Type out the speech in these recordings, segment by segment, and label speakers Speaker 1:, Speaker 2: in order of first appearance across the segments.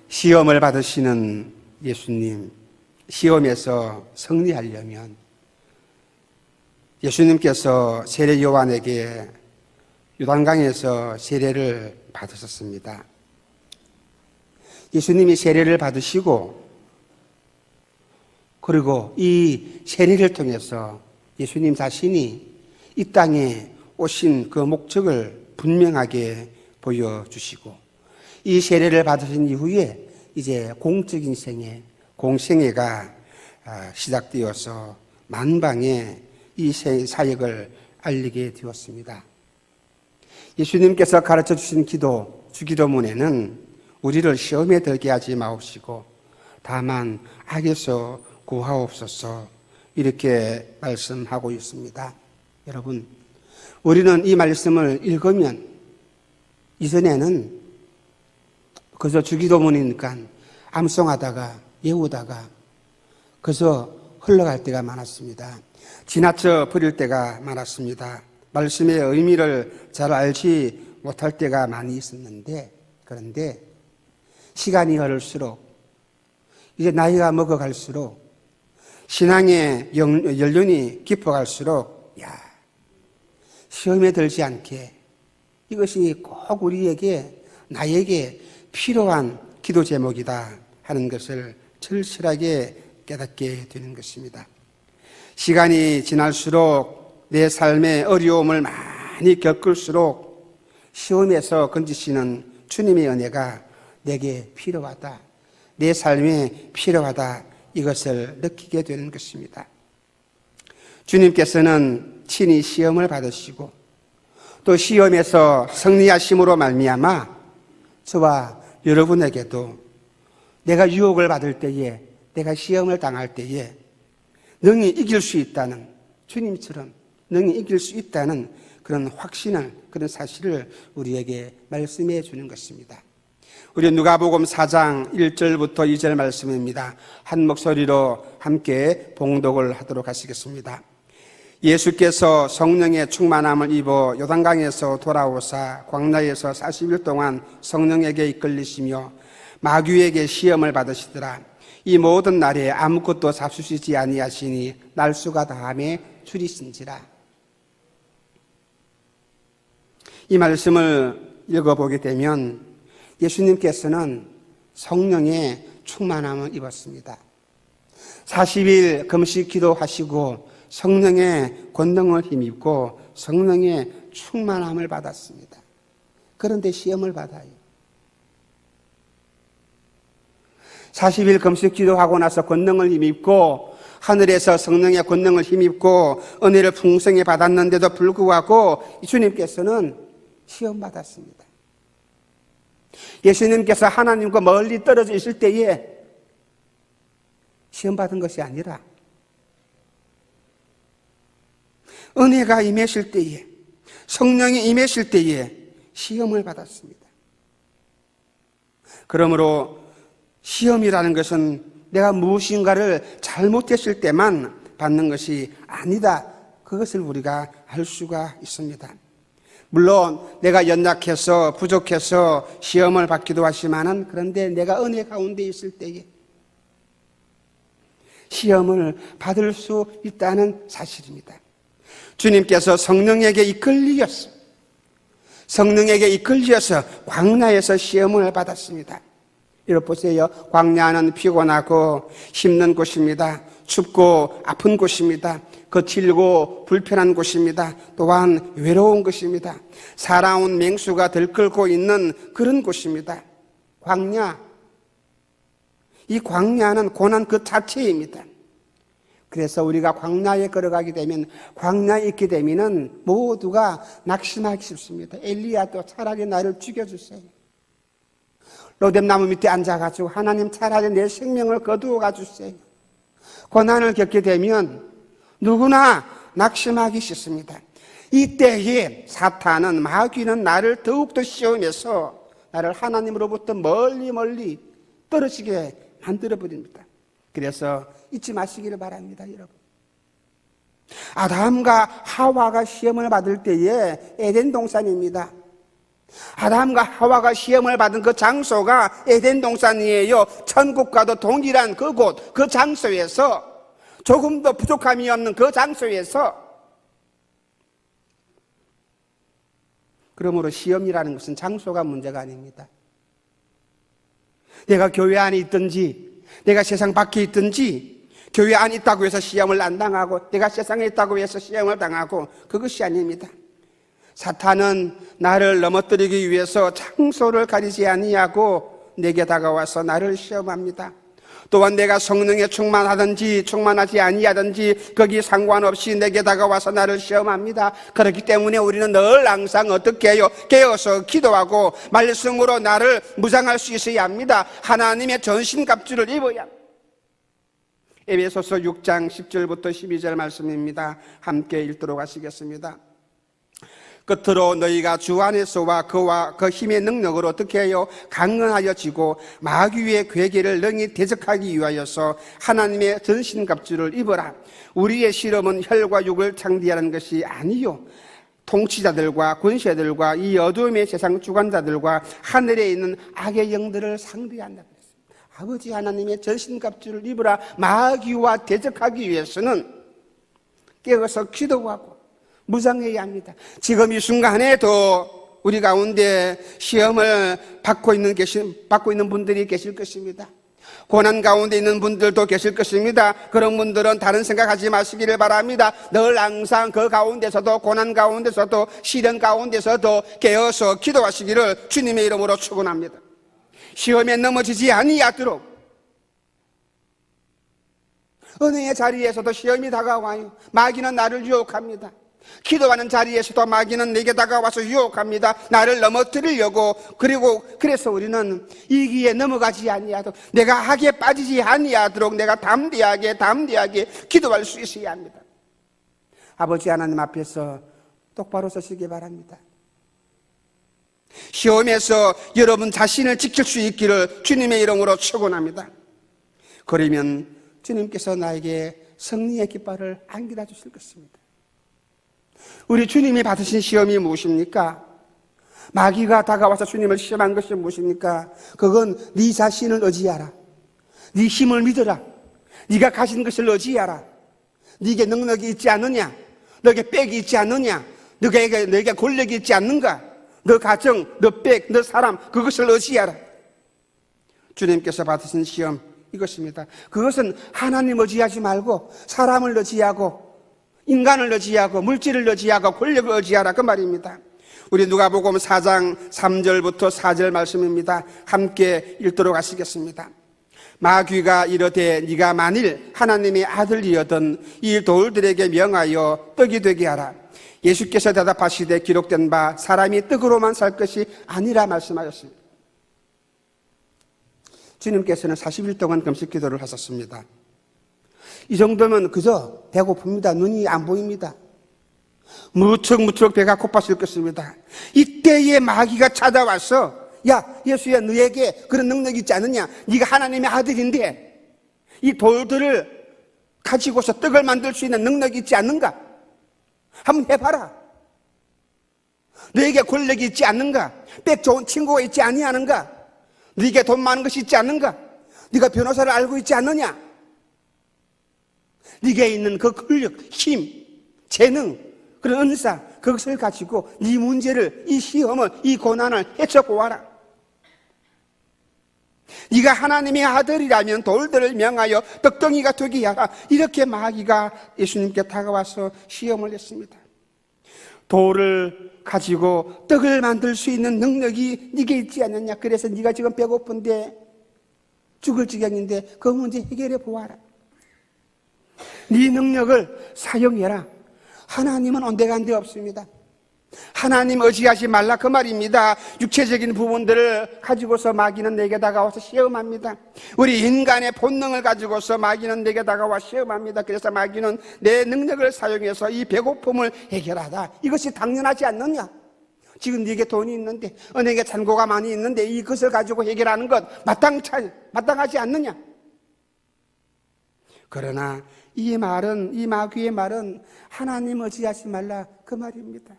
Speaker 1: 시험을 받으시는 예수님, 시험에서 승리하려면 예수님께서 세례 요한에게 요단강에서 세례를 받으셨습니다. 예수님이 세례를 받으시고 그리고 이 세례를 통해서 예수님 자신이 이 땅에 오신 그 목적을 분명하게 보여주시고 이 세례를 받으신 이후에 이제 공적인 생애, 공생애가 시작되어서 만방에 이 사역을 알리게 되었습니다. 예수님께서 가르쳐 주신 기도, 주기도문에는 우리를 시험에 들게 하지 마옵시고 다만 악에서 구하옵소서 이렇게 말씀하고 있습니다. 여러분, 우리는 이 말씀을 읽으면 이전에는 그저 주기도문이니까 암송하다가 외우다가 그저 흘러갈 때가 많았습니다. 지나쳐 버릴 때가 많았습니다. 말씀의 의미를 잘 알지 못할 때가 많이 있었는데, 그런데 시간이 흐를수록 이제 나이가 먹어갈수록 신앙의 연륜이 깊어갈수록 시험에 들지 않게 이것이 꼭 우리에게 나에게 필요한 기도 제목이다 하는 것을 절실하게 깨닫게 되는 것입니다. 시간이 지날수록 내 삶의 어려움을 많이 겪을수록 시험에서 건지시는 주님의 은혜가 내게 필요하다, 내 삶에 필요하다 이것을 느끼게 되는 것입니다. 주님께서는 친히 시험을 받으시고 또 시험에서 승리하심으로 말미암아 저와 여러분에게도 내가 유혹을 받을 때에, 내가 시험을 당할 때에 능히 이길 수 있다는, 주님처럼 능히 이길 수 있다는 그런 확신을, 그런 사실을 우리에게 말씀해 주는 것입니다. 우리 누가복음 4장 1절부터 2절 말씀입니다. 한 목소리로 함께 봉독을 하도록 하시겠습니다. 예수께서 성령의 충만함을 입어 요단강에서 돌아오사 광야에서 40일 동안 성령에게 이끌리시며 마귀에게 시험을 받으시더라. 이 모든 날에 아무것도 잡수시지 아니하시니 날수가 다함에 줄이신지라. 이 말씀을 읽어보게 되면 예수님께서는 성령의 충만함을 입었습니다. 40일 금식 기도하시고 성령의 권능을 힘입고 성령의 충만함을 받았습니다. 그런데 시험을 받아요. 40일 금식 기도하고 나서 권능을 힘입고 하늘에서 성령의 권능을 힘입고 은혜를 풍성히 받았는데도 불구하고 주님께서는 시험 받았습니다. 예수님께서 하나님과 멀리 떨어져 있을 때에 시험 받은 것이 아니라 은혜가 임하실 때에, 성령이 임하실 때에 시험을 받았습니다. 그러므로 시험이라는 것은 내가 무엇인가를 잘못했을 때만 받는 것이 아니다, 그것을 우리가 알 수가 있습니다. 물론 내가 연약해서 부족해서 시험을 받기도 하지만은, 그런데 내가 은혜 가운데 있을 때에 시험을 받을 수 있다는 사실입니다. 주님께서 성령에게 이끌리셔서 광야에서 시험을 받았습니다. 이렇게 보세요. 광야는 피곤하고 힘든 곳입니다. 춥고 아픈 곳입니다. 거칠고 불편한 곳입니다. 또한 외로운 곳입니다. 살아온 맹수가 들끓고 있는 그런 곳입니다. 광야. 이 광야는 고난 그 자체입니다. 그래서 우리가 광야에 걸어가게 되면, 광야에 있게 되면은 모두가 낙심하기 쉽습니다. 엘리야도 차라리 나를 죽여주세요. 로뎀나무 밑에 앉아가지고 하나님 차라리 내 생명을 거두어 가주세요. 고난을 겪게 되면 누구나 낙심하기 쉽습니다. 이때에 사탄은, 마귀는 나를 더욱더 시험해서 나를 하나님으로부터 멀리 떨어지게 만들어버립니다. 그래서 잊지 마시기를 바랍니다, 여러분. 아담과 하와가 시험을 받을 때에 에덴 동산입니다. 아담과 하와가 시험을 받은 그 장소가 에덴 동산이에요. 천국과도 동일한 그곳, 그 장소에서, 조금도 부족함이 없는 그 장소에서, 그러므로 시험이라는 것은 장소가 문제가 아닙니다. 내가 교회 안에 있든지 내가 세상 밖에 있든지, 교회 안에 있다고 해서 시험을 안 당하고 내가 세상에 있다고 해서 시험을 당하고, 그것이 아닙니다. 사탄은 나를 넘어뜨리기 위해서 장소를 가리지 아니하고 내게 다가와서 나를 시험합니다. 또한 내가 성령에 충만하든지 충만하지 아니하든지 거기 상관없이 내게 다가와서 나를 시험합니다. 그렇기 때문에 우리는 늘 항상 어떻게 해요? 깨어서 기도하고 말씀으로 나를 무장할 수 있어야 합니다. 하나님의 전신갑주를 입어야 합니다. 에베소서 6장 10절부터 12절 말씀입니다. 함께 읽도록 하시겠습니다. 끝으로 너희가 주 안에서와 그와 그 힘의 능력으로 어떻게 해요? 강건하여지고 마귀의 괴계를 능히 대적하기 위하여서 하나님의 전신갑주를 입어라. 우리의 실험은 혈과 육을 상대하는 것이 아니요, 통치자들과 권세들과 이 어두움의 세상 주관자들과 하늘에 있는 악의 영들을 상대한다 그랬습니다. 아버지 하나님의 전신갑주를 입으라. 마귀와 대적하기 위해서는 깨어서 기도하고 무장해야 합니다. 지금 이 순간에도 우리 가운데 시험을 받고 있는 분들이 계실 것입니다. 고난 가운데 있는 분들도 계실 것입니다. 그런 분들은 다른 생각하지 마시기를 바랍니다. 늘 항상 그 가운데서도, 고난 가운데서도, 시련 가운데서도 깨어서 기도하시기를 주님의 이름으로 축원합니다. 시험에 넘어지지 아니하도록, 은혜의 자리에서도 시험이 다가와요. 마귀는 나를 유혹합니다. 기도하는 자리에서도 마귀는 내게 다가와서 유혹합니다. 나를 넘어뜨리려고. 그래서 우리는 이 기에 넘어가지 아니하도록, 내가 악에 빠지지 아니하도록 내가 담대하게 기도할 수 있어야 합니다. 아버지 하나님 앞에서 똑바로 서시기 바랍니다. 시험에서 여러분 자신을 지킬 수 있기를 주님의 이름으로 축원합니다. 그러면 주님께서 나에게 승리의 깃발을 안겨다 주실 것입니다. 우리 주님이 받으신 시험이 무엇입니까? 마귀가 다가와서 주님을 시험한 것이 무엇입니까? 그건 네 자신을 의지하라. 네 힘을 믿어라. 네가 가진 것을 의지하라. 네게 능력이 있지 않느냐? 너에게 빽이 있지 않느냐? 너에게 권력이 있지 않는가? 너 가정, 너 빽, 너 사람, 그것을 의지하라. 주님께서 받으신 시험 이것입니다. 그것은 하나님 의지하지 말고 사람을 의지하고 인간을 의지하고 물질을 의지하고 권력을 의지하라, 그 말입니다. 우리 누가복음 4장 3절부터 4절 말씀입니다. 함께 읽도록 하시겠습니다. 마귀가 이르되 네가 만일 하나님의 아들이여든 이 돌들에게 명하여 떡이 되게 하라. 예수께서 대답하시되 기록된 바 사람이 떡으로만 살 것이 아니라 말씀하셨습니다. 주님께서는 40일 동안 금식 기도를 하셨습니다. 이 정도면 그저 배고픕니다. 눈이 안 보입니다. 무척 배가 고팠을 것입니다. 이때에 마귀가 찾아와서, 야 예수야, 너에게 그런 능력이 있지 않느냐? 네가 하나님의 아들인데 이 돌들을 가지고서 떡을 만들 수 있는 능력이 있지 않는가? 한번 해봐라. 너에게 권력이 있지 않는가? 빽 좋은 친구가 있지 아니하는가? 네게 돈 많은 것이 있지 않는가? 네가 변호사를 알고 있지 않느냐? 네게 있는 그 권력, 힘, 재능, 그런 은사, 그것을 가지고 네 문제를, 이 시험을, 이 고난을 헤쳐보아라. 네가 하나님의 아들이라면 돌들을 명하여 떡덩이가 되게 하라. 이렇게 마귀가 예수님께 다가와서 시험을 했습니다. 돌을 가지고 떡을 만들 수 있는 능력이 네게 있지 않느냐? 그래서 네가 지금 배고픈데 죽을 지경인데 그 문제 해결해 보아라. 네 능력을 사용해라. 하나님은 온데간데 없습니다. 하나님 의지하지 말라, 그 말입니다. 육체적인 부분들을 가지고서 마귀는 내게 다가와서 시험합니다. 우리 인간의 본능을 가지고서 마귀는 내게 다가와 시험합니다. 그래서 마귀는 내 능력을 사용해서 이 배고픔을 해결하다, 이것이 당연하지 않느냐? 지금 네게 돈이 있는데, 은행에 잔고가 많이 있는데 이것을 가지고 해결하는 것 마땅하지 않느냐? 그러나 이 마귀의 말은 하나님 의지하지 말라, 그 말입니다.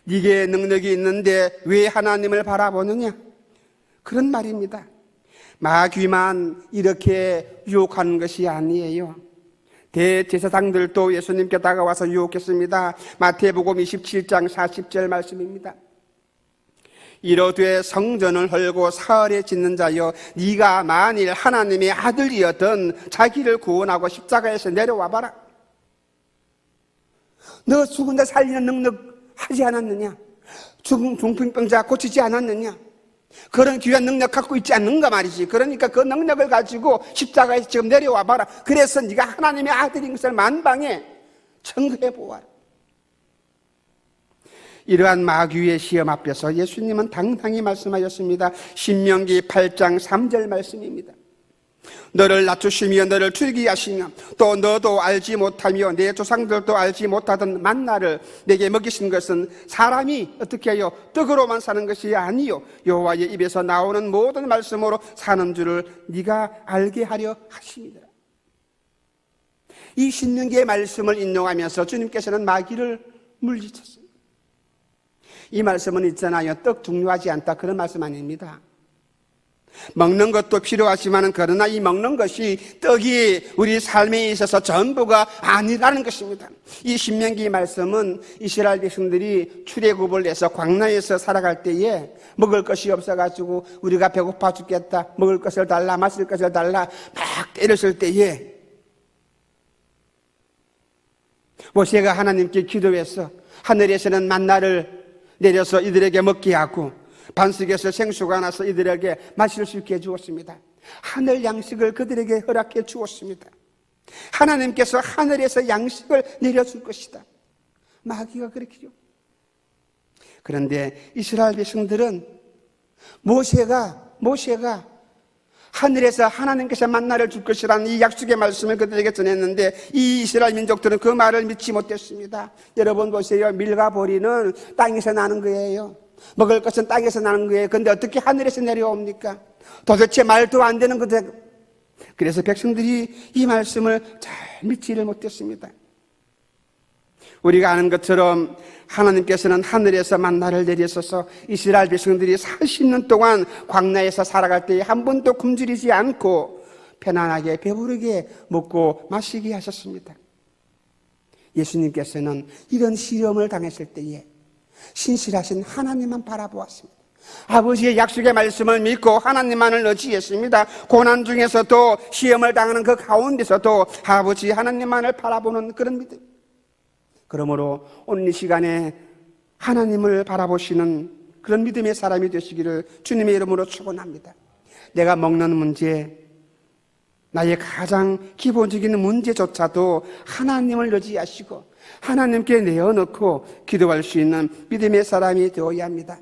Speaker 1: 네게 능력이 있는데 왜 하나님을 바라보느냐? 그런 말입니다. 마귀만 이렇게 유혹하는 것이 아니에요. 대제사장들도 예수님께 다가와서 유혹했습니다. 마태복음 27장 40절 말씀입니다. 이러되 성전을 헐고 사흘에 짓는 자여, 네가 만일 하나님의 아들이었던 자기를 구원하고 십자가에서 내려와 봐라. 너 죽은 자 살리는 능력 하지 않았느냐? 죽은 중풍병자 고치지 않았느냐? 그런 귀한 능력 갖고 있지 않는가 말이지. 그러니까 그 능력을 가지고 십자가에서 지금 내려와 봐라. 그래서 네가 하나님의 아들인 것을 만방에 증거해 보아라. 이러한 마귀의 시험 앞에서 예수님은 당당히 말씀하셨습니다. 신명기 8장 3절 말씀입니다. 너를 낮추시며 너를 줄이게 하시며 또 너도 알지 못하며 내 조상들도 알지 못하던 만나를 내게 먹이신 것은 사람이 어떻게 해요? 떡으로만 사는 것이 아니요 여호와의 입에서 나오는 모든 말씀으로 사는 줄을 네가 알게 하려 하십니다. 이 신명기의 말씀을 인용하면서 주님께서는 마귀를 물리쳤습니다. 이 말씀은 있잖아요. 떡 중요하지 않다, 그런 말씀 아닙니다. 먹는 것도 필요하지만 그러나 이 먹는 것이 떡이 우리 삶에 있어서 전부가 아니라는 것입니다. 이 신명기 말씀은 이스라엘 백성들이 출애굽을 해서 광야에서 살아갈 때에 먹을 것이 없어가지고 우리가 배고파 죽겠다, 먹을 것을 달라, 마실 것을 달라 막 때렸을 때에 모세가 하나님께 기도해서 하늘에서는 만나를 내려서 이들에게 먹게 하고 반석에서 생수가 나서 이들에게 마실 수 있게 해주었습니다. 하늘 양식을 그들에게 허락해 주었습니다. 하나님께서 하늘에서 양식을 내려줄 것이다. 마귀가 그렇게요. 그런데 이스라엘 백성들은 모세가 하늘에서 하나님께서 만나를 줄 것이라는 이 약속의 말씀을 그들에게 전했는데 이 이스라엘 민족들은 그 말을 믿지 못했습니다. 여러분 보세요. 밀과 보리는 땅에서 나는 거예요. 먹을 것은 땅에서 나는 거예요. 그런데 어떻게 하늘에서 내려옵니까? 도대체 말도 안 되는 거죠. 그래서 백성들이 이 말씀을 잘 믿지를 못했습니다. 우리가 아는 것처럼 하나님께서는 하늘에서 만나를 내리셔서 이스라엘 백성들이 40년 동안 광야에서 살아갈 때에 한 번도 굶주리지 않고 편안하게 배부르게 먹고 마시게 하셨습니다. 예수님께서는 이런 시험을 당했을 때에 신실하신 하나님만 바라보았습니다. 아버지의 약속의 말씀을 믿고 하나님만을 의지했습니다. 고난 중에서도 시험을 당하는 그 가운데서도 아버지 하나님만을 바라보는 그런 믿음. 그러므로 오늘 이 시간에 하나님을 바라보시는 그런 믿음의 사람이 되시기를 주님의 이름으로 축원합니다. 내가 먹는 문제, 나의 가장 기본적인 문제조차도 하나님을 의지하시고 하나님께 내어놓고 기도할 수 있는 믿음의 사람이 되어야 합니다.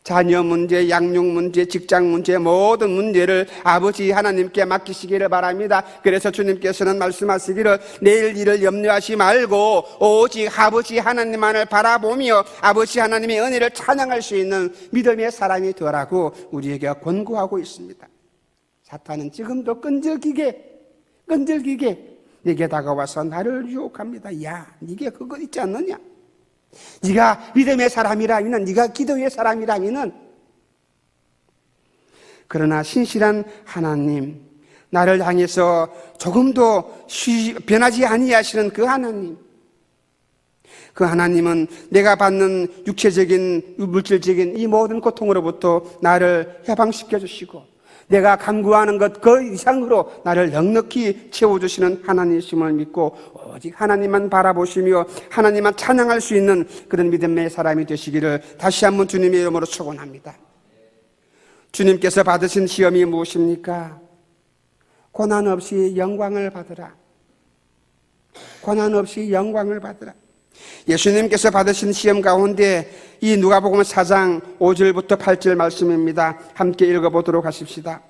Speaker 1: 자녀 문제, 양육 문제, 직장 문제, 모든 문제를 아버지 하나님께 맡기시기를 바랍니다. 그래서 주님께서는 말씀하시기를 내일 일을 염려하지 말고 오직 아버지 하나님만을 바라보며 아버지 하나님의 은혜를 찬양할 수 있는 믿음의 사람이 되라고 우리에게 권고하고 있습니다. 사탄은 지금도 끈질기게 내게 다가와서 나를 유혹합니다. 야, 네게 그거 있지 않느냐? 네가 믿음의 사람이라면, 네가 기도의 사람이라면, 그러나 신실한 하나님, 나를 향해서 조금도 변하지 아니하시는 그 하나님은 내가 받는 육체적인, 물질적인 이 모든 고통으로부터 나를 해방시켜 주시고 내가 간구하는 것 그 이상으로 나를 넉넉히 채워주시는 하나님이심을 믿고 오직 하나님만 바라보시며 하나님만 찬양할 수 있는 그런 믿음의 사람이 되시기를 다시 한번 주님의 이름으로 축원합니다. 주님께서 받으신 시험이 무엇입니까? 고난 없이 영광을 받으라. 고난 없이 영광을 받으라. 예수님께서 받으신 시험 가운데 이 누가복음 4장 5절부터 8절 말씀입니다. 함께 읽어보도록 하십시다.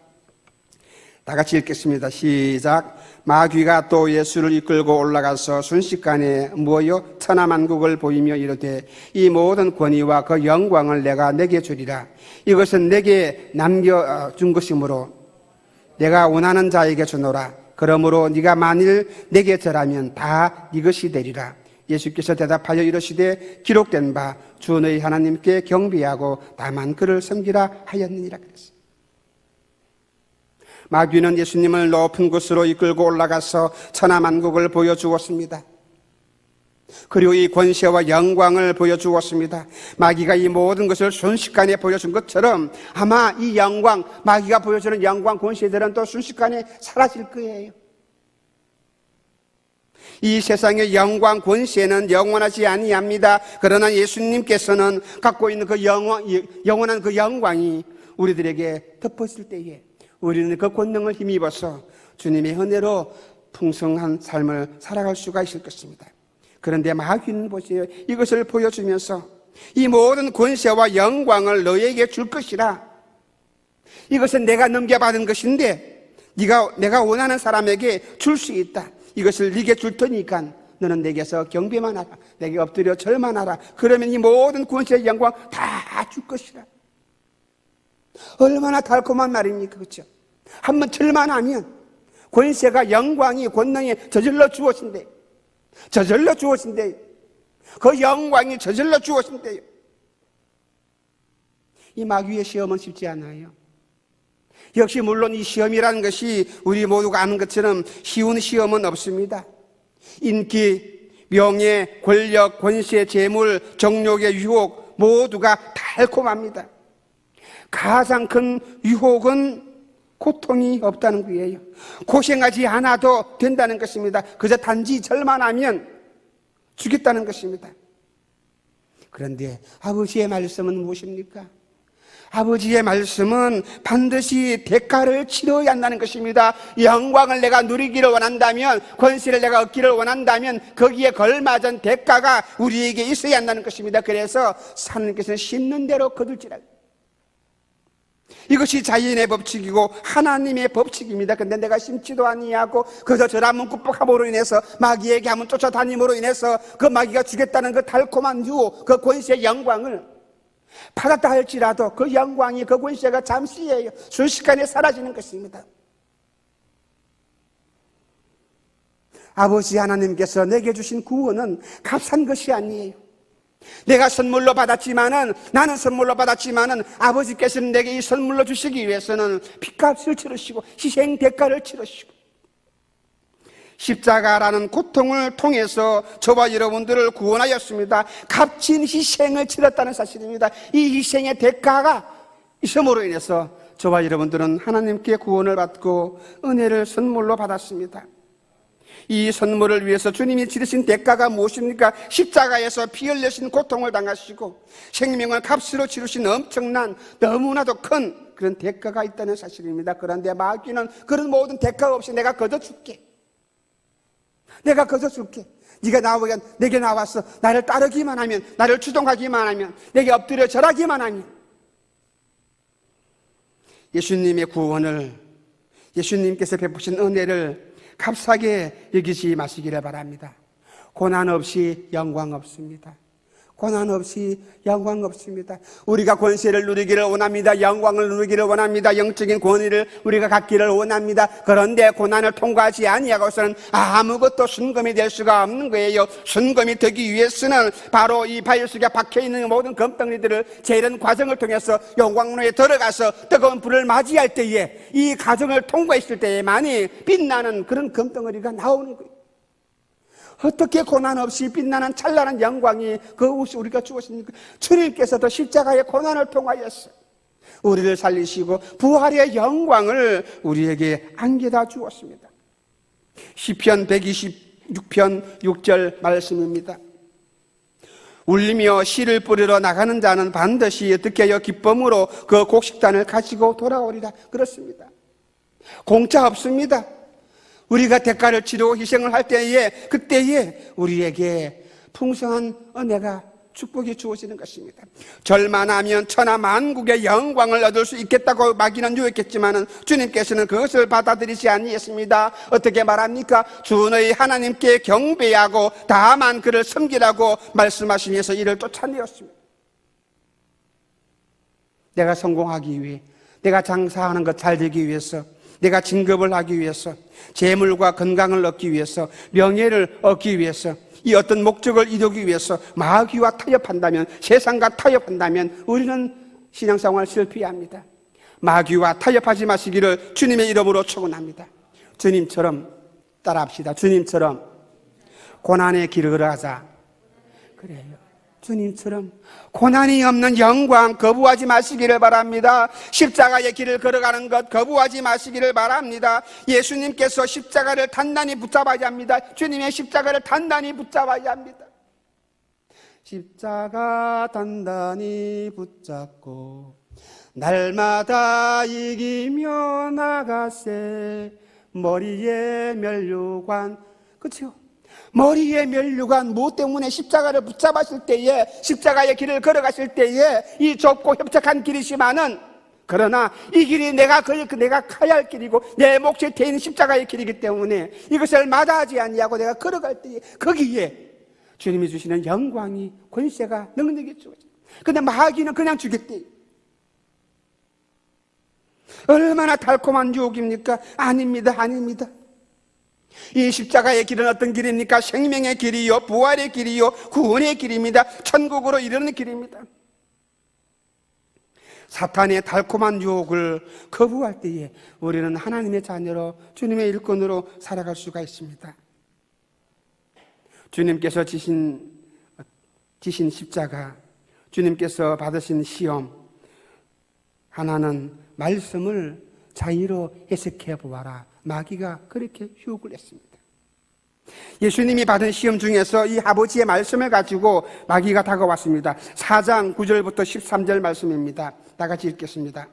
Speaker 1: 다 같이 읽겠습니다. 시작. 마귀가 또 예수를 이끌고 올라가서 순식간에 모여 천하만국을 보이며 이르되 이 모든 권위와 그 영광을 내가 내게 주리라. 이것은 내게 남겨준 것이므로 내가 원하는 자에게 주노라. 그러므로 네가 만일 내게 절하면 다 네 것이 되리라. 예수께서 대답하여 이르시되 기록된 바 주 너희 하나님께 경배하고 다만 그를 섬기라 하였느니라 그랬어요. 마귀는 예수님을 높은 곳으로 이끌고 올라가서 천하만국을 보여주었습니다. 그리고 이 권세와 영광을 보여주었습니다. 마귀가 이 모든 것을 순식간에 보여준 것처럼 아마 이 영광, 마귀가 보여주는 영광, 권세들은 또 순식간에 사라질 거예요. 이 세상의 영광, 권세는 영원하지 아니합니다. 그러나 예수님께서는 갖고 있는 그 영원한 그 영광이 우리들에게 덮었을 때에 우리는 그 권능을 힘입어서 주님의 은혜로 풍성한 삶을 살아갈 수가 있을 것입니다. 그런데 마귀는 보세요. 이것을 보여주면서 이 모든 권세와 영광을 너에게 줄 것이라. 이것은 내가 넘겨받은 것인데 내가 원하는 사람에게 줄 수 있다. 이것을 네게 줄 테니까 너는 내게서 경배만 하라. 내게 엎드려 절만 하라. 그러면 이 모든 권세의 영광 다 줄 것이라. 얼마나 달콤한 말입니까? 그렇죠? 한번 절만 하면 권세가 영광이 권능이 저절로 주어진대. 저절로 주어진대. 그 영광이 저절로 주어진대요. 이 마귀의 시험은 쉽지 않아요. 역시 물론 이 시험이라는 것이 우리 모두가 아는 것처럼 쉬운 시험은 없습니다. 인기, 명예, 권력, 권세, 재물, 정욕의 유혹 모두가 달콤합니다. 가장 큰 유혹은 고통이 없다는 거예요. 고생하지 않아도 된다는 것입니다. 그저 단지 절만 하면 죽겠다는 것입니다. 그런데 아버지의 말씀은 무엇입니까? 아버지의 말씀은 반드시 대가를 치러야 한다는 것입니다. 영광을 내가 누리기를 원한다면, 권세를 내가 얻기를 원한다면 거기에 걸맞은 대가가 우리에게 있어야 한다는 것입니다. 그래서 하나님께서는 심는 대로 거둘지라. 이것이 자연의 법칙이고 하나님의 법칙입니다. 근데 내가 심지도 아니하고 그저 저라 문구뻑함으로 인해서 마귀에게 한번 쫓아다님으로 인해서 그 마귀가 주겠다는 그 달콤한 유혹, 그 권세의 영광을 받았다 할지라도 그 영광이, 그 권세가 잠시예요. 순식간에 사라지는 것입니다. 아버지 하나님께서 내게 주신 구원은 값싼 것이 아니에요. 내가 선물로 받았지만은, 나는 선물로 받았지만은 아버지께서는 내게 이 선물로 주시기 위해서는 핏값을 치르시고 희생 대가를 치르시고 십자가라는 고통을 통해서 저와 여러분들을 구원하였습니다. 값진 희생을 치렀다는 사실입니다. 이 희생의 대가가 있음으로 인해서 저와 여러분들은 하나님께 구원을 받고 은혜를 선물로 받았습니다. 이 선물을 위해서 주님이 치르신 대가가 무엇입니까? 십자가에서 피 흘리신 고통을 당하시고 생명을 값으로 치르신 엄청난 너무나도 큰 그런 대가가 있다는 사실입니다. 그런데 마귀는 그런 모든 대가 없이 내가 거둬줄게. 내가 거둬줄게. 네가 내게 나와서 나를 따르기만 하면, 나를 추종하기만 하면, 내게 엎드려 절하기만 하면, 예수님의 구원을, 예수님께서 베푸신 은혜를 값싸게 여기지 마시기를 바랍니다. 고난 없이 영광 없습니다. 고난 없이 영광 없습니다. 우리가 권세를 누리기를 원합니다. 영광을 누리기를 원합니다. 영적인 권위를 우리가 갖기를 원합니다. 그런데 고난을 통과하지 아니하고서는 아무것도 순금이 될 수가 없는 거예요. 순금이 되기 위해서는 바로 이 바위 속에 박혀있는 모든 금덩이들을 재는 과정을 통해서 영광로에 들어가서 뜨거운 불을 맞이할 때에 이 과정을 통과했을 때에만이 빛나는 그런 금덩어리가 나오는 거예요. 어떻게 고난 없이 빛나는 찬란한 영광이 그것이 우리가 주었습니까? 주님께서도 십자가의 고난을 통하여서 우리를 살리시고 부활의 영광을 우리에게 안겨다 주었습니다. 시편 126편 6절 말씀입니다. 울리며 씨를 뿌리러 나가는 자는 반드시 어떻게 하여 기쁨으로 그 곡식단을 가지고 돌아오리라. 그렇습니다. 공짜 없습니다. 우리가 대가를 치르고 희생을 할 때에, 그때에 우리에게 풍성한 은혜가, 축복이 주어지는 것입니다. 절만하면 천하 만국의 영광을 얻을 수 있겠다고 마귀는 유혹했지만은 주님께서는 그것을 받아들이지 아니했습니다. 어떻게 말합니까? 주 너희 하나님께 경배하고 다만 그를 섬기라고 말씀하시면서 이를 쫓아내었습니다. 내가 성공하기 위해, 내가 장사하는 것 잘 되기 위해서, 내가 진급을 하기 위해서, 재물과 건강을 얻기 위해서, 명예를 얻기 위해서 이 어떤 목적을 이루기 위해서 마귀와 타협한다면, 세상과 타협한다면 우리는 신앙생활 실패합니다. 마귀와 타협하지 마시기를 주님의 이름으로 축원합니다. 주님처럼 따라합시다. 주님처럼 고난의 길을 걸어가자. 그래요. 주님처럼 고난이 없는 영광 거부하지 마시기를 바랍니다. 십자가의 길을 걸어가는 것 거부하지 마시기를 바랍니다. 예수님께서 십자가를 단단히 붙잡아야 합니다. 주님의 십자가를 단단히 붙잡아야 합니다. 십자가 단단히 붙잡고 날마다 이기며 나가세. 머리에 면류관, 그렇죠? 머리에 면류관, 무엇 때문에? 십자가를 붙잡았을 때에, 십자가의 길을 걸어갔을 때에 이 좁고 협착한 길이지만은, 그러나 이 길이 내가 가야 할 길이고 내 몫에 대인 십자가의 길이기 때문에 이것을 마다하지 아니하고 내가 걸어갈 때에 거기에 주님이 주시는 영광이, 권세가, 능력이 주어져요. 근데 마귀는 그냥 주겠대요. 얼마나 달콤한 유혹입니까? 아닙니다, 아닙니다. 이 십자가의 길은 어떤 길입니까? 생명의 길이요, 부활의 길이요, 구원의 길입니다. 천국으로 이르는 길입니다. 사탄의 달콤한 유혹을 거부할 때에 우리는 하나님의 자녀로, 주님의 일꾼으로 살아갈 수가 있습니다. 주님께서 지신 십자가, 주님께서 받으신 시험, 하나는 말씀을 자의로 해석해 보아라. 마귀가 그렇게 유혹을 했습니다. 예수님이 받은 시험 중에서 이 아버지의 말씀을 가지고 마귀가 다가왔습니다. 4장 9절부터 13절 말씀입니다. 다 같이 읽겠습니다.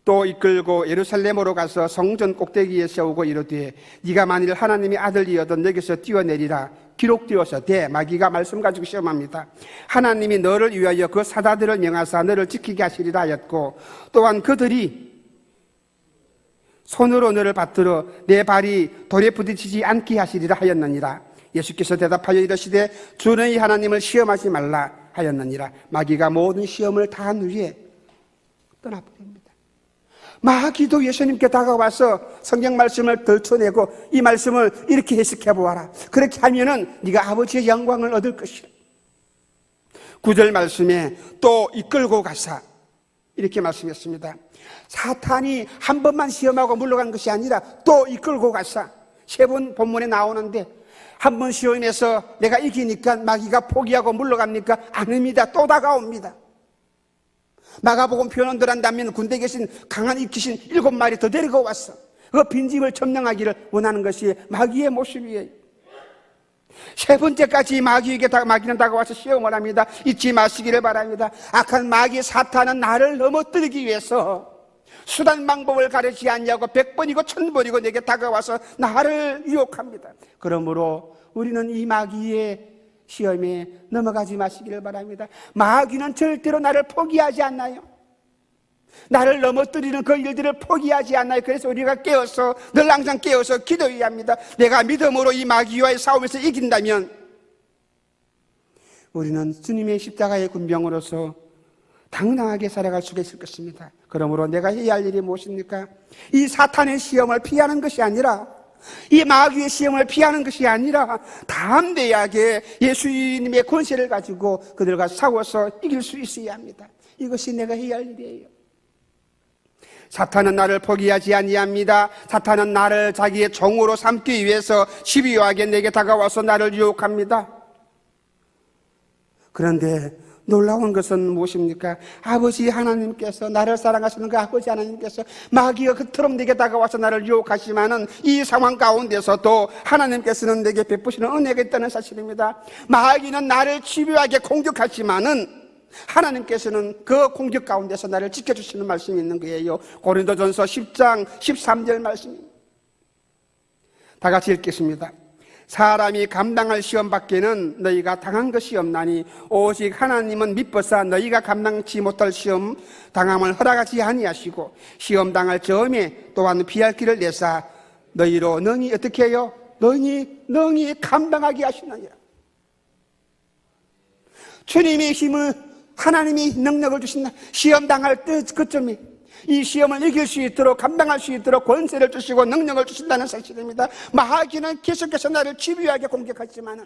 Speaker 1: 또 이끌고 예루살렘으로 가서 성전 꼭대기에 세우고 이르되 네가 만일 하나님의 아들이어든 여기서 뛰어내리라. 기록되어서되, 마귀가 말씀 가지고 시험합니다. 하나님이 너를 위하여 그 사자들을 명하사 너를 지키게 하시리라 하였고, 또한 그들이 손으로 너를 받들어 내 발이 돌에 부딪히지 않게 하시리라 하였느니라. 예수께서 대답하여 이르시되 주는 이 하나님을 시험하지 말라 하였느니라. 마귀가 모든 시험을 다 한 후에 떠나버립니다. 마귀도 예수님께 다가와서 성경 말씀을 덜쳐내고 이 말씀을 이렇게 해석해 보아라. 그렇게 하면은 네가 아버지의 영광을 얻을 것이라. 9절 말씀에 또 이끌고 가사 이렇게 말씀했습니다. 사탄이 한 번만 시험하고 물러간 것이 아니라 또 이끌고 가사, 3번 본문에 나오는데 한 번 시험에서 내가 이기니까 마귀가 포기하고 물러갑니까? 아닙니다. 또 다가옵니다. 마가복음 표현들 한다면 군대에 계신 강한 이 귀신 7마리 더 데리고 왔어. 그 빈집을 점령하기를 원하는 것이 마귀의 모습이에요. 3번째까지 마귀는 다가와서 시험을 합니다. 잊지 마시기를 바랍니다. 악한 마귀 사탄은 나를 넘어뜨리기 위해서 수단 방법을 가르치지 않냐고 100번이고 1000번이고 내게 다가와서 나를 유혹합니다. 그러므로 우리는 이 마귀의 시험에 넘어가지 마시기를 바랍니다. 마귀는 절대로 나를 포기하지 않나요? 나를 넘어뜨리는 그 일들을 포기하지 않나요? 그래서 우리가 깨어서, 늘 항상 깨어서 기도해야 합니다. 내가 믿음으로 이 마귀와의 싸움에서 이긴다면 우리는 주님의 십자가의 군병으로서 당당하게 살아갈 수가 있을 것입니다. 그러므로 내가 해야 할 일이 무엇입니까? 이 사탄의 시험을 피하는 것이 아니라, 이 마귀의 시험을 피하는 것이 아니라 담대하게 예수님의 권세를 가지고 그들과 싸워서 이길 수 있어야 합니다. 이것이 내가 해야 할 일이에요. 사탄은 나를 포기하지 아니합니다. 사탄은 나를 자기의 종으로 삼기 위해서 집요하게 내게 다가와서 나를 유혹합니다. 그런데 놀라운 것은 무엇입니까? 아버지 하나님께서, 나를 사랑하시는 그 아버지 하나님께서 마귀가 그토록 내게 다가와서 나를 유혹하지만은 이 상황 가운데서도 하나님께서는 내게 베푸시는 은혜가 있다는 사실입니다. 마귀는 나를 집요하게 공격하지만은 하나님께서는 그 공격 가운데서 나를 지켜주시는 말씀이 있는 거예요. 고린도전서 10장 13절 말씀입니다. 다 같이 읽겠습니다. 사람이 감당할 시험 밖에는 너희가 당한 것이 없나니 오직 하나님은 미뻐사 너희가 감당치 못할 시험 당함을 허락하지 아니하시고 시험 당할 점에 또한 피할 길을 내사 너희로 능히 어떻게 해요? 능히 감당하게 하시느니라. 주님의 힘을, 하나님이 능력을 주신다. 시험 당할 그점이 이 시험을 이길 수 있도록, 감당할 수 있도록 권세를 주시고 능력을 주신다는 사실입니다. 마귀는 계속해서 나를 집요하게 공격하지만은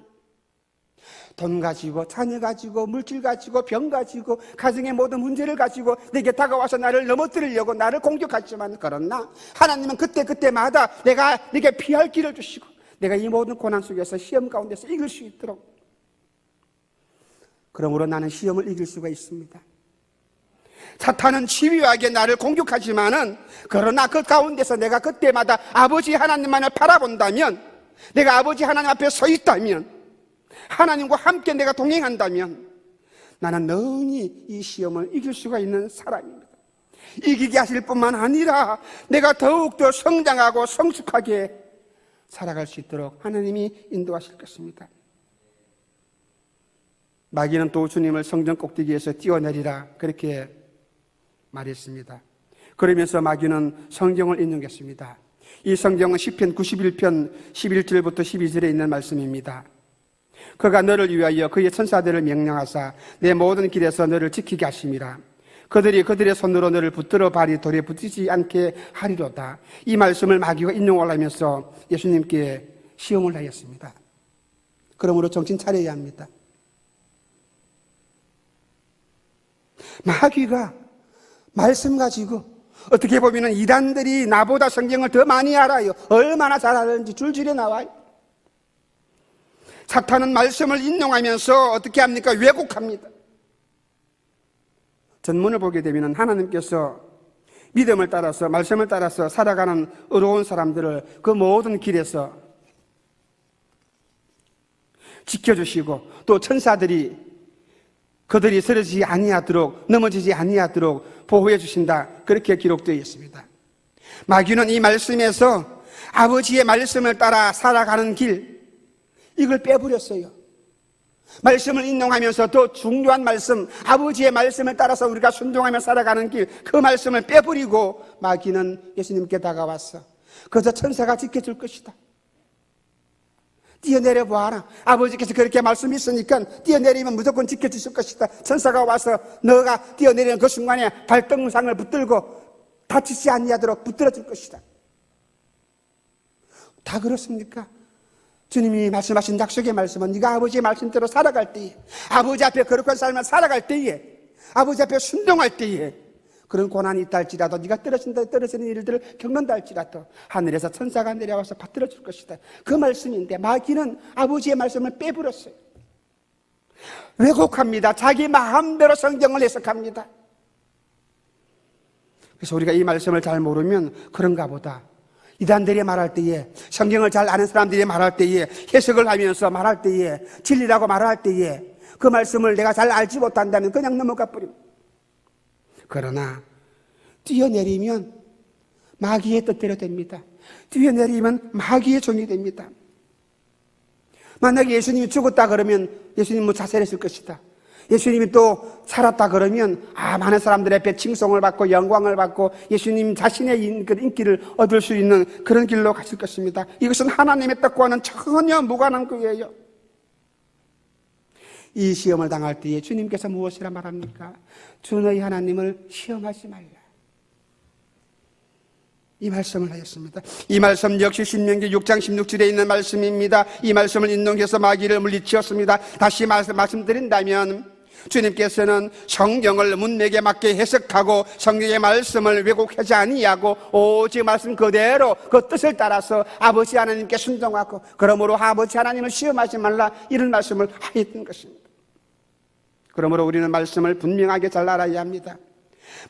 Speaker 1: 돈 가지고, 자녀 가지고, 물질 가지고, 병 가지고, 가정의 모든 문제를 가지고 내게 다가와서 나를 넘어뜨리려고 나를 공격하지만, 그러나 하나님은 그때마다 내게 피할 길을 주시고 내가 이 모든 고난 속에서 시험 가운데서 이길 수 있도록, 그러므로 나는 시험을 이길 수가 있습니다. 사탄은 치밀하게 나를 공격하지만은, 그러나 그 가운데서 내가 그때마다 아버지 하나님만을 바라본다면, 내가 아버지 하나님 앞에 서 있다면, 하나님과 함께 내가 동행한다면 나는 능히 이 시험을 이길 수가 있는 사람입니다. 이기게 하실 뿐만 아니라 내가 더욱더 성장하고 성숙하게 살아갈 수 있도록 하나님이 인도하실 것입니다. 마귀는 또 주님을 성전 꼭대기에서 뛰어내리라 그렇게 말했습니다. 그러면서 마귀는 성경을 인용했습니다. 이 성경은 시편 91편 11절부터 12절에 있는 말씀입니다. 그가 너를 위하여 그의 천사들을 명령하사 내 모든 길에서 너를 지키게 하심이라. 그들이 그들의 손으로 너를 붙들어 발이 돌에 붙이지 않게 하리로다. 이 말씀을 마귀가 인용을 하면서 예수님께 시험을 하였습니다. 그러므로 정신 차려야 합니다. 마귀가 말씀 가지고, 어떻게 보면 이단들이 나보다 성경을 더 많이 알아요. 얼마나 잘 아는지 줄줄이 나와요. 사탄은 말씀을 인용하면서 어떻게 합니까? 왜곡합니다. 전문을 보게 되면 하나님께서 믿음을 따라서, 말씀을 따라서 살아가는 의로운 사람들을 그 모든 길에서 지켜주시고, 또 천사들이 그들이 쓰러지지 아니하도록, 넘어지지 아니하도록 보호해 주신다, 그렇게 기록되어 있습니다. 마귀는 이 말씀에서 아버지의 말씀을 따라 살아가는 길, 이걸 빼버렸어요. 말씀을 인용하면서 더 중요한 말씀, 아버지의 말씀을 따라서 우리가 순종하며 살아가는 길, 그 말씀을 빼버리고 마귀는 예수님께 다가왔어. 그저 천사가 지켜줄 것이다. 뛰어내려 보아라. 아버지께서 그렇게 말씀했으니까 뛰어내리면 무조건 지켜주실 것이다. 천사가 와서 너가 뛰어내리는 그 순간에 발등상을 붙들고 다치지 아니하도록 붙들어 줄 것이다. 다 그렇습니까? 주님이 말씀하신 약속의 말씀은 네가 아버지의 말씀대로 살아갈 때에, 아버지 앞에 거룩한 삶을 살아갈 때에, 아버지 앞에 순종할 때에 그런 고난이 있다 할지라도, 네가 떨어지는 일들을 겪는다 할지라도 하늘에서 천사가 내려와서 받들어 줄 것이다. 그 말씀인데 마귀는 아버지의 말씀을 빼버렸어요. 왜곡합니다. 자기 마음대로 성경을 해석합니다. 그래서 우리가 이 말씀을 잘 모르면 그런가 보다, 이단들이 말할 때에, 성경을 잘 아는 사람들이 말할 때에, 해석을 하면서 말할 때에, 진리라고 말할 때에 그 말씀을 내가 잘 알지 못한다면 그냥 넘어가 버립니다. 그러나 뛰어내리면 마귀의 뜻대로 됩니다. 뛰어내리면 마귀의 종이 됩니다. 만약에 예수님이 죽었다 그러면 예수님은 자살했을 것이다. 예수님이 또 살았다 그러면 많은 사람들 앞에 칭송을 받고 영광을 받고 예수님 자신의 인기를 얻을 수 있는 그런 길로 갔을 것입니다. 이것은 하나님의 뜻과는 전혀 무관한 거예요. 이 시험을 당할 때에 주님께서 무엇이라 말합니까? 주 너희 하나님을 시험하지 말라, 이 말씀을 하였습니다. 이 말씀 역시 신명기 6장 16절에 있는 말씀입니다. 이 말씀을 인용해서 마귀를 물리치었습니다. 다시 말씀드린다면 주님께서는 성경을 문맥에 맞게 해석하고 성경의 말씀을 왜곡하지 아니하고 오직 말씀 그대로 그 뜻을 따라서 아버지 하나님께 순종하고, 그러므로 아버지 하나님을 시험하지 말라, 이런 말씀을 하였던 것입니다. 그러므로 우리는 말씀을 분명하게 잘 알아야 합니다.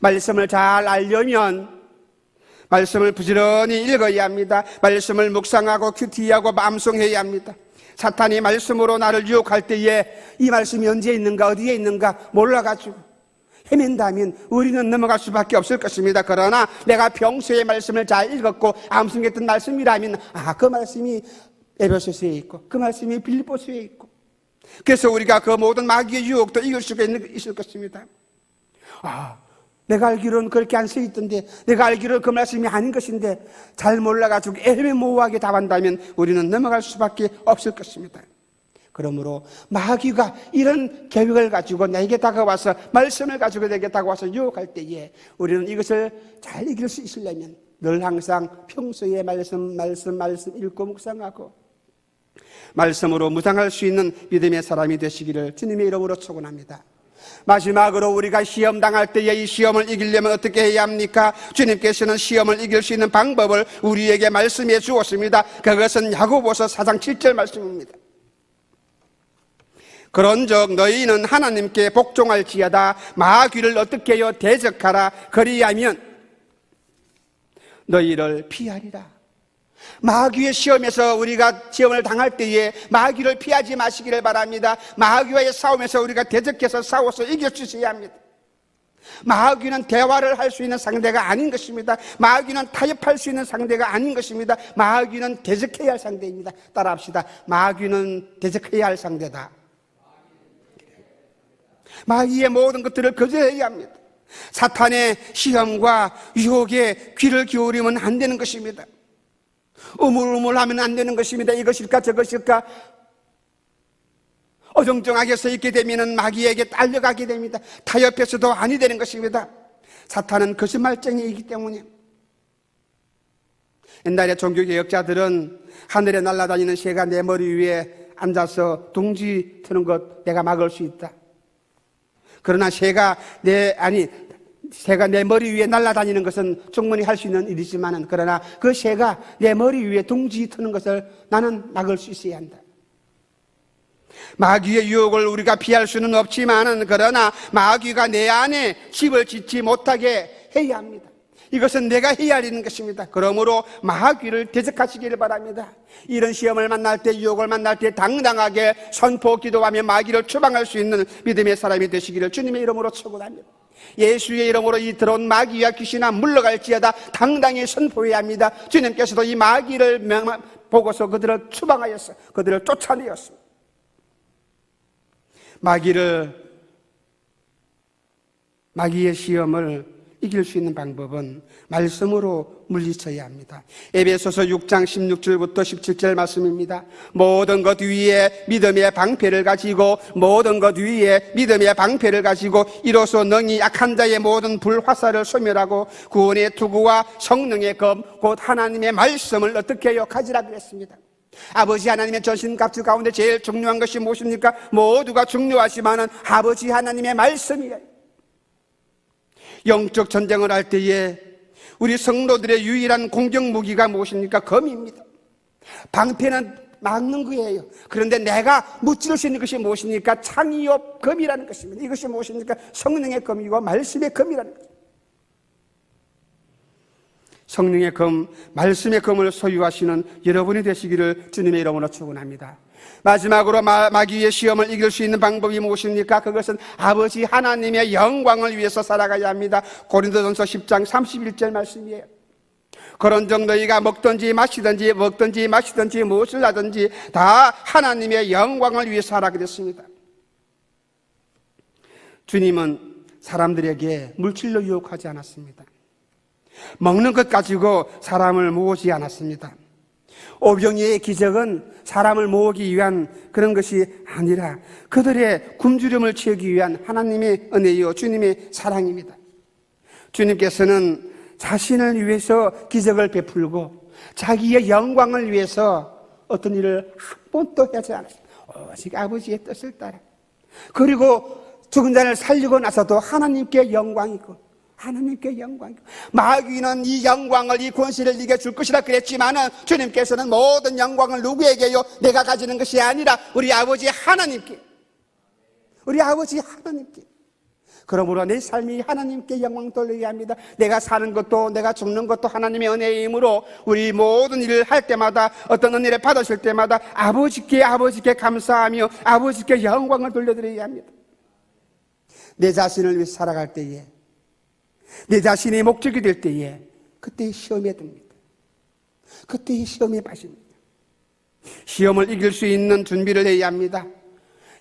Speaker 1: 말씀을 잘 알려면 말씀을 부지런히 읽어야 합니다. 말씀을 묵상하고 큐티하고 암송해야 합니다. 사탄이 말씀으로 나를 유혹할 때에 이 말씀이 언제 있는가, 어디에 있는가 몰라가지고 헤맨다면 우리는 넘어갈 수밖에 없을 것입니다. 그러나 내가 평소에 말씀을 잘 읽었고 암송했던 말씀이라면 그 말씀이 에베소서에 있고 그 말씀이 빌립보서에 있고, 그래서 우리가 그 모든 마귀의 유혹도 이길 수가 있을 것입니다. 내가 알기로는 그렇게 안 써있던데, 내가 알기로는 그 말씀이 아닌 것인데 잘 몰라가지고 애매모호하게 답한다면 우리는 넘어갈 수밖에 없을 것입니다. 그러므로 마귀가 이런 계획을 가지고 내게 다가와서, 말씀을 가지고 내게 다가와서 유혹할 때에 우리는 이것을 잘 이길 수 있으려면 늘 항상 평소에 말씀 읽고 묵상하고 말씀으로 무장할 수 있는 믿음의 사람이 되시기를 주님의 이름으로 축원합니다. 마지막으로 우리가 시험 당할 때에 이 시험을 이기려면 어떻게 해야 합니까? 주님께서는 시험을 이길 수 있는 방법을 우리에게 말씀해 주었습니다. 그것은 야고보서 4장 7절 말씀입니다. 그런즉 너희는 하나님께 복종할지어다. 마귀를 어떻게 해요? 대적하라. 그리하면 너희를 피하리라. 마귀의 시험에서 우리가 시험을 당할 때에 마귀를 피하지 마시기를 바랍니다. 마귀와의 싸움에서 우리가 대적해서 싸워서 이길 수 있어야 합니다. 마귀는 대화를 할 수 있는 상대가 아닌 것입니다. 마귀는 타협할 수 있는 상대가 아닌 것입니다. 마귀는 대적해야 할 상대입니다. 따라합시다. 마귀는 대적해야 할 상대다. 마귀의 모든 것들을 거절해야 합니다. 사탄의 시험과 유혹에 귀를 기울이면 안 되는 것입니다. 우물우물하면 안 되는 것입니다. 이것일까 저것일까 어정쩡하게 서 있게 되면 마귀에게 딸려가게 됩니다. 타협해서도 아니 되는 것입니다. 사탄은 거짓말쟁이이기 때문에. 옛날에 종교개혁자들은 하늘에 날아다니는 새가 내 머리 위에 앉아서 둥지 트는 것 내가 막을 수 있다. 그러나 새가 내 머리 위에 날아다니는 것은 충분히 할 수 있는 일이지만은, 그러나 그 새가 내 머리 위에 둥지 트는 것을 나는 막을 수 있어야 한다. 마귀의 유혹을 우리가 피할 수는 없지만은, 그러나 마귀가 내 안에 집을 짓지 못하게 해야 합니다. 이것은 내가 해야 하는 것입니다. 그러므로 마귀를 대적하시기를 바랍니다. 이런 시험을 만날 때, 유혹을 만날 때 당당하게 선포 기도하며 마귀를 추방할 수 있는 믿음의 사람이 되시기를 주님의 이름으로 축원합니다. 예수의 이름으로 이 들어온 마귀와 귀신아 물러갈지어다 당당히 선포해야 합니다. 주님께서도 이 마귀를 보고서 그들을 추방하였어. 그들을 쫓아내었습니다. 마귀의 시험을 이길 수 있는 방법은 말씀으로 물리쳐야 합니다. 에베소서 6장 16절부터 17절 말씀입니다. 모든 것 위에 믿음의 방패를 가지고 이로써 능히 약한 자의 모든 불화살을 소멸하고 구원의 투구와 성령의 검 곧 하나님의 말씀을 어떻게 해요? 가지라 그랬습니다. 아버지 하나님의 전신갑주 가운데 제일 중요한 것이 무엇입니까? 모두가 중요하지만은 아버지 하나님의 말씀이에요. 영적 전쟁을 할 때에 우리 성도들의 유일한 공격 무기가 무엇입니까? 검입니다. 방패는 막는 거예요. 그런데 내가 무찌를 수 있는 것이 무엇입니까? 창의업 검이라는 것입니다. 이것이 무엇입니까? 성령의 검이고 말씀의 검이라는 것입니다. 성령의 검, 말씀의 검을 소유하시는 여러분이 되시기를 주님의 이름으로 축원합니다. 마지막으로 마귀의 시험을 이길 수 있는 방법이 무엇입니까? 그것은 아버지 하나님의 영광을 위해서 살아가야 합니다. 고린도전서 10장 31절 말씀이에요. 그런즉 너희가 먹든지 마시든지 무엇을 하든지 다 하나님의 영광을 위해서 하라 그랬습니다. 주님은 사람들에게 물질로 유혹하지 않았습니다. 먹는 것 가지고 사람을 모으지 않았습니다. 오병이의 기적은 사람을 모으기 위한 그런 것이 아니라 그들의 굶주림을 채우기 위한 하나님의 은혜요 주님의 사랑입니다. 주님께서는 자신을 위해서 기적을 베풀고 자기의 영광을 위해서 어떤 일을 한 번도 하지 않았습니다. 오직 아버지의 뜻을 따라. 그리고 죽은 자를 살리고 나서도 하나님께 영광이고 마귀는 이 영광을, 이 권세를 네게 줄 것이라 그랬지만은 주님께서는 모든 영광을 누구에게요? 내가 가지는 것이 아니라 우리 아버지 하나님께. 그러므로 내 삶이 하나님께 영광 돌리게 합니다. 내가 사는 것도 내가 죽는 것도 하나님의 은혜의 힘으로 우리 모든 일을 할 때마다 어떤 은혜를 받으실 때마다 아버지께 감사하며 아버지께 영광을 돌려드려야 합니다. 내 자신을 위해 살아갈 때에, 내 자신이 목적이 될 때에 그때 시험에 듭니다. 그때 시험에 빠집니다. 시험을 이길 수 있는 준비를 해야 합니다.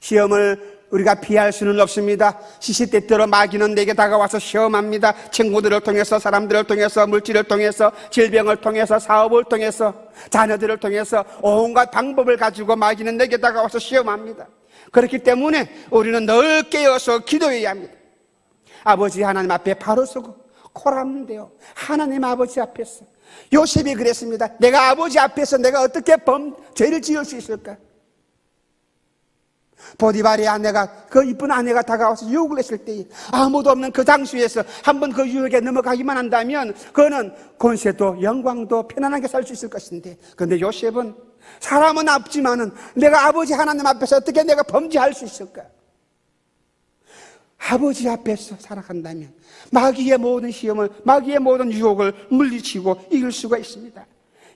Speaker 1: 시험을 우리가 피할 수는 없습니다. 시시때때로 마귀는 내게 다가와서 시험합니다. 친구들을 통해서, 사람들을 통해서, 물질을 통해서, 질병을 통해서, 사업을 통해서, 자녀들을 통해서 온갖 방법을 가지고 마귀는 내게 다가와서 시험합니다. 그렇기 때문에 우리는 늘 깨어서 기도해야 합니다. 아버지 하나님 앞에 바로 서고 코람데오. 하나님 아버지 앞에서. 요셉이 그랬습니다. 내가 아버지 앞에서 내가 어떻게 죄를 지을 수 있을까? 보디발의 아내가, 그 이쁜 아내가 다가와서 유혹을 했을 때 아무도 없는 그 장소에서 한번 그 유혹에 넘어가기만 한다면 그는 권세도 영광도 편안하게 살 수 있을 것인데, 그런데 요셉은 사람은 없지만은 내가 아버지 하나님 앞에서 어떻게 내가 범죄할 수 있을까? 아버지 앞에서 살아간다면 마귀의 모든 시험을, 마귀의 모든 유혹을 물리치고 이길 수가 있습니다.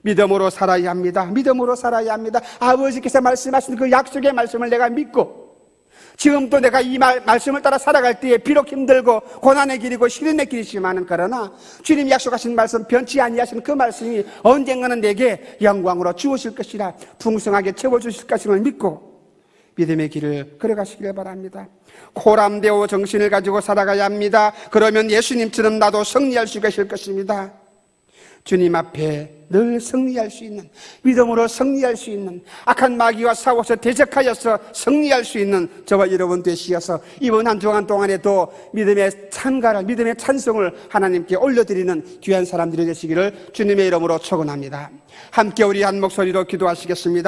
Speaker 1: 믿음으로 살아야 합니다. 믿음으로 살아야 합니다. 아버지께서 말씀하신 그 약속의 말씀을 내가 믿고, 지금도 내가 이 말씀을 따라 살아갈 때에 비록 힘들고 고난의 길이고 시련의 길이지만은, 그러나 주님이 약속하신 말씀, 변치 아니하신 그 말씀이 언젠가는 내게 영광으로 주어질 것이라, 풍성하게 채워주실 것임을 믿고 믿음의 길을 걸어가시길 바랍니다. 코람데오 정신을 가지고 살아가야 합니다. 그러면 예수님처럼 나도 승리할 수가 있을 것입니다. 주님 앞에 늘 승리할 수 있는, 믿음으로 승리할 수 있는, 악한 마귀와 싸워서 대적하여서 승리할 수 있는 저와 여러분 되시어서 이번 한 주간 동안에도 믿음의 찬가를, 믿음의 찬송을 하나님께 올려드리는 귀한 사람들이 되시기를 주님의 이름으로 축원합니다. 함께 우리 한 목소리로 기도하시겠습니다.